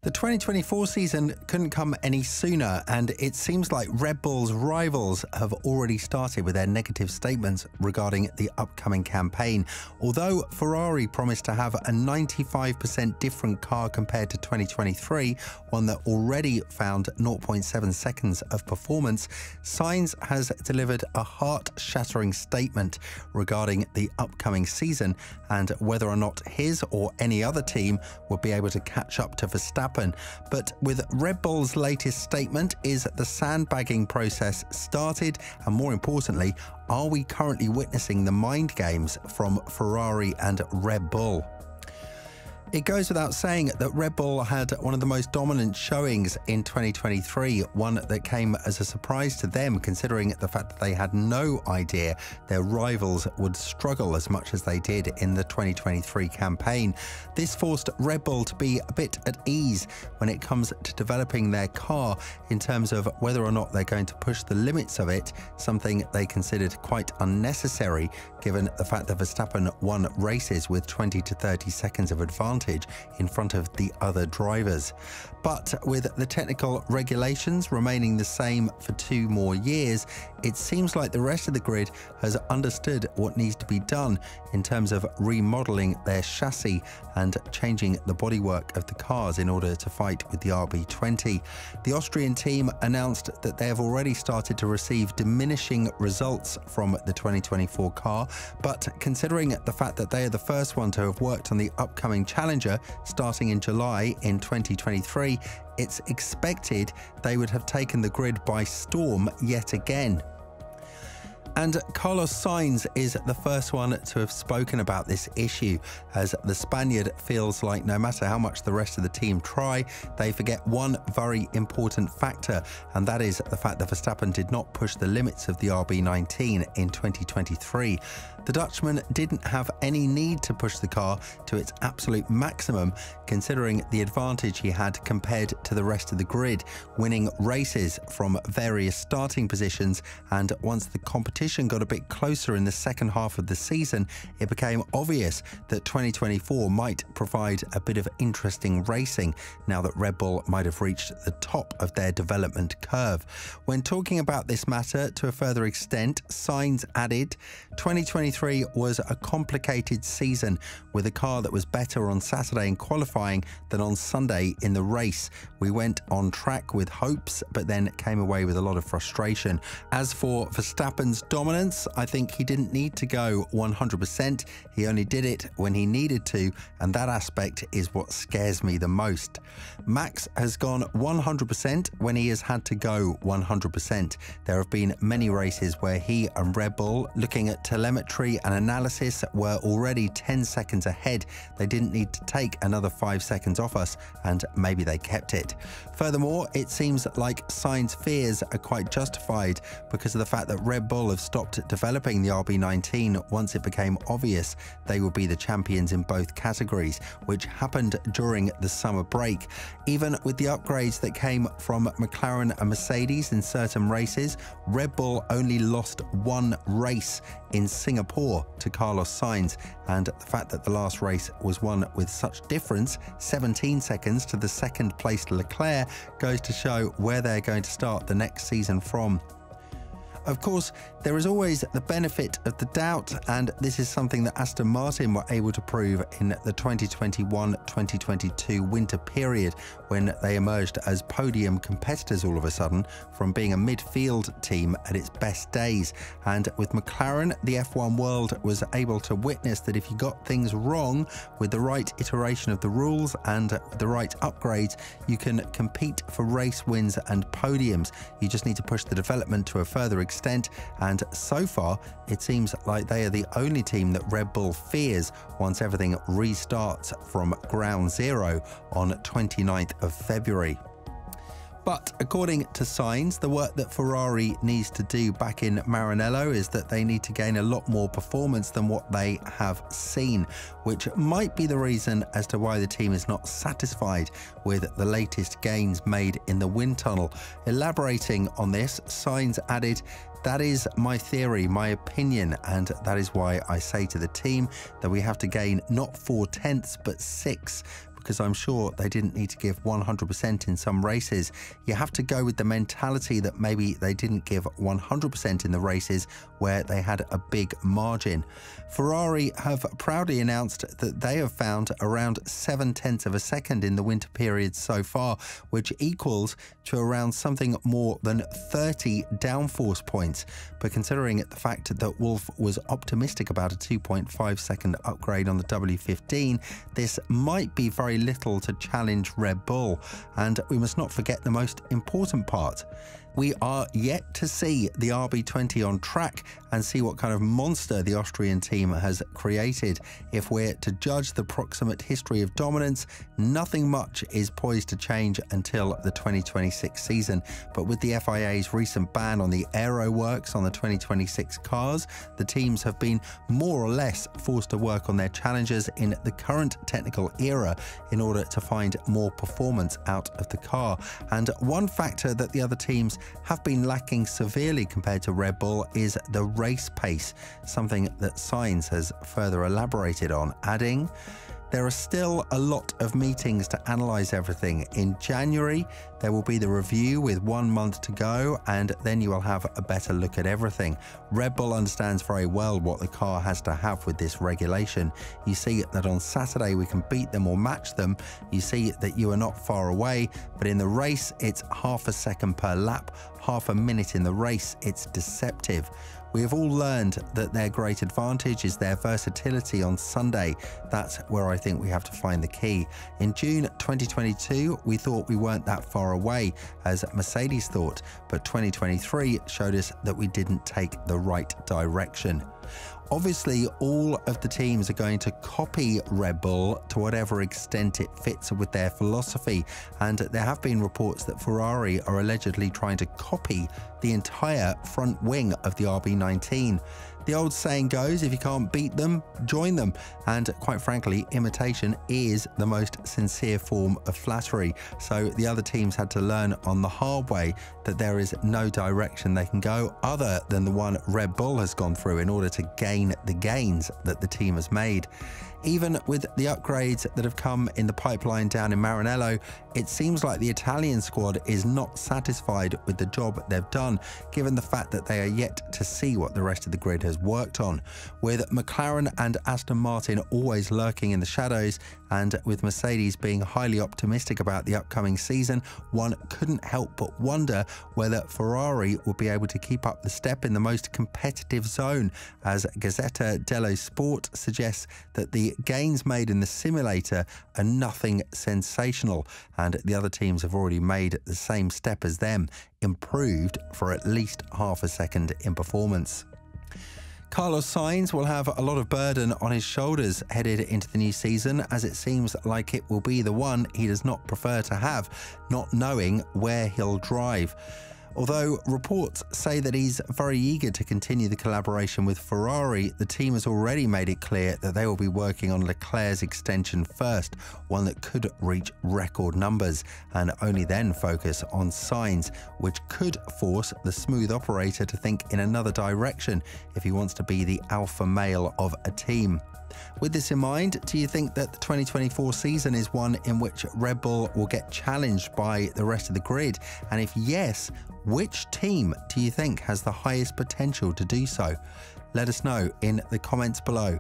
The 2024 season couldn't come any sooner, and it seems like Red Bull's rivals have already started with their negative statements regarding the upcoming campaign. Although Ferrari promised to have a 95% different car compared to 2023, one that already found 0.7 seconds of performance, Sainz has delivered a heart-shattering statement regarding the upcoming season and whether or not his or any other team would be able to catch up to Verstappen. But with Red Bull's latest statement, is the sandbagging process started? And more importantly, are we currently witnessing the mind games from Ferrari and Red Bull? It goes without saying that Red Bull had one of the most dominant showings in 2023, one that came as a surprise to them considering the fact that they had no idea their rivals would struggle as much as they did in the 2023 campaign. This forced Red Bull to be a bit at ease when it comes to developing their car in terms of whether or not they're going to push the limits of it, something they considered quite unnecessary given the fact that Verstappen won races with 20 to 30 seconds of advantage in front of the other drivers. But with the technical regulations remaining the same for 2 more years, it seems like the rest of the grid has understood what needs to be done in terms of remodeling their chassis and changing the bodywork of the cars in order to fight with the RB20. The Austrian team announced that they have already started to receive diminishing results from the 2024 car, but considering the fact that they are the first one to have worked on the upcoming Challenger starting in July in 2023, it's expected they would have taken the grid by storm yet again. And Carlos Sainz is the first one to have spoken about this issue, as the Spaniard feels like no matter how much the rest of the team try, they forget one very important factor, and that is the fact that Verstappen did not push the limits of the RB19 in 2023. The Dutchman didn't have any need to push the car to its absolute maximum, considering the advantage he had compared to the rest of the grid, winning races from various starting positions. And once the competition got a bit closer in the second half of the season, it became obvious that 2024 might provide a bit of interesting racing now that Red Bull might have reached the top of their development curve. When talking about this matter to a further extent, Sainz added, 2023 was a complicated season with a car that was better on Saturday in qualifying than on Sunday in the race. We went on track with hopes, but then came away with a lot of frustration. As for Verstappen's dominance, I think he didn't need to go 100%. He only did it when he needed to, and that aspect is what scares me the most. Max has gone 100% when he has had to go 100%. There have been many races where he and Red Bull, looking at telemetry and analysis, were already 10 seconds ahead. They didn't need to take another 5 seconds off us, and maybe they kept it. Furthermore, it seems like Sainz's fears are quite justified because of the fact that Red Bull have stopped developing the RB19 once it became obvious they would be the champions in both categories, which happened during the summer break. Even with the upgrades that came from McLaren and Mercedes in certain races, Red Bull only lost 1 race in Singapore to Carlos Sainz, and the fact that the last race was won with such difference, 17 seconds to the second placed Leclerc, goes to show where they're going to start the next season from. Of course, there is always the benefit of the doubt, and this is something that Aston Martin were able to prove in the 2021-2022 winter period when they emerged as podium competitors all of a sudden from being a midfield team at its best days. And with McLaren, the F1 world was able to witness that if you got things wrong with the right iteration of the rules and the right upgrades, you can compete for race wins and podiums. You just need to push the development to a further extent, and so far it seems like they are the only team that Red Bull fears once everything restarts from ground zero on 29th of February. But according to Sainz, the work that Ferrari needs to do back in Maranello is that they need to gain a lot more performance than what they have seen, which might be the reason as to why the team is not satisfied with the latest gains made in the wind tunnel. Elaborating on this, Sainz added, "That is my theory, my opinion, and that is why I say to the team that we have to gain not 4 tenths but 6. because I'm sure they didn't need to give 100% in some races. You have to go with the mentality that maybe they didn't give 100% in the races where they had a big margin. Ferrari have proudly announced that they have found around 0.7 of a second in the winter period so far, which equals to around something more than 30 downforce points. But considering the fact that Wolff was optimistic about a 2.5 second upgrade on the W15, this might be very little to challenge Red Bull. And we must not forget the most important part. We are yet to see the RB20 on track and see what kind of monster the Austrian team has created. If we're to judge the proximate history of dominance, nothing much is poised to change until the 2026 season. But with the FIA's recent ban on the aero works on the 2026 cars, the teams have been more or less forced to work on their challenges in the current technical era in order to find more performance out of the car. And one factor that the other teams have been lacking severely compared to Red Bull is the race pace, something that Sainz has further elaborated on, adding, "There are still a lot of meetings to analyse everything. In January, there will be the review with 1 month to go, and then you will have a better look at everything. Red Bull understands very well what the car has to have with this regulation. You see that on Saturday we can beat them or match them. You see that you are not far away, but in the race, it's half a second per lap, half a minute in the race. It's deceptive. We have all learned that their great advantage is their versatility on Sunday. That's where I think we have to find the key. In June 2022, we thought we weren't that far away, as Mercedes thought, but 2023 showed us that we didn't take the right direction." Obviously, all of the teams are going to copy Red Bull to whatever extent it fits with their philosophy, and there have been reports that Ferrari are allegedly trying to copy the entire front wing of the RB19. The old saying goes, if you can't beat them, join them. And quite frankly, imitation is the most sincere form of flattery. So the other teams had to learn on the hard way that there is no direction they can go other than the one Red Bull has gone through in order to gain the gains that the team has made. Even with the upgrades that have come in the pipeline down in Maranello, it seems like the Italian squad is not satisfied with the job they've done, given the fact that they are yet to see what the rest of the grid has worked on. With McLaren and Aston Martin always lurking in the shadows, and with Mercedes being highly optimistic about the upcoming season, one couldn't help but wonder whether Ferrari will be able to keep up the step in the most competitive zone, as Gazzetta dello Sport suggests that the gains made in the simulator are nothing sensational, and the other teams have already made the same step as them, improved for at least half a second in performance. Carlos Sainz will have a lot of burden on his shoulders headed into the new season, as it seems like it will be the one he does not prefer to have, not knowing where he'll drive. Although reports say that he's very eager to continue the collaboration with Ferrari, the team has already made it clear that they will be working on Leclerc's extension first, one that could reach record numbers, and only then focus on Sainz, which could force the smooth operator to think in another direction if he wants to be the alpha male of a team. With this in mind, do you think that the 2024 season is one in which Red Bull will get challenged by the rest of the grid? And if yes, which team do you think has the highest potential to do so? Let us know in the comments below.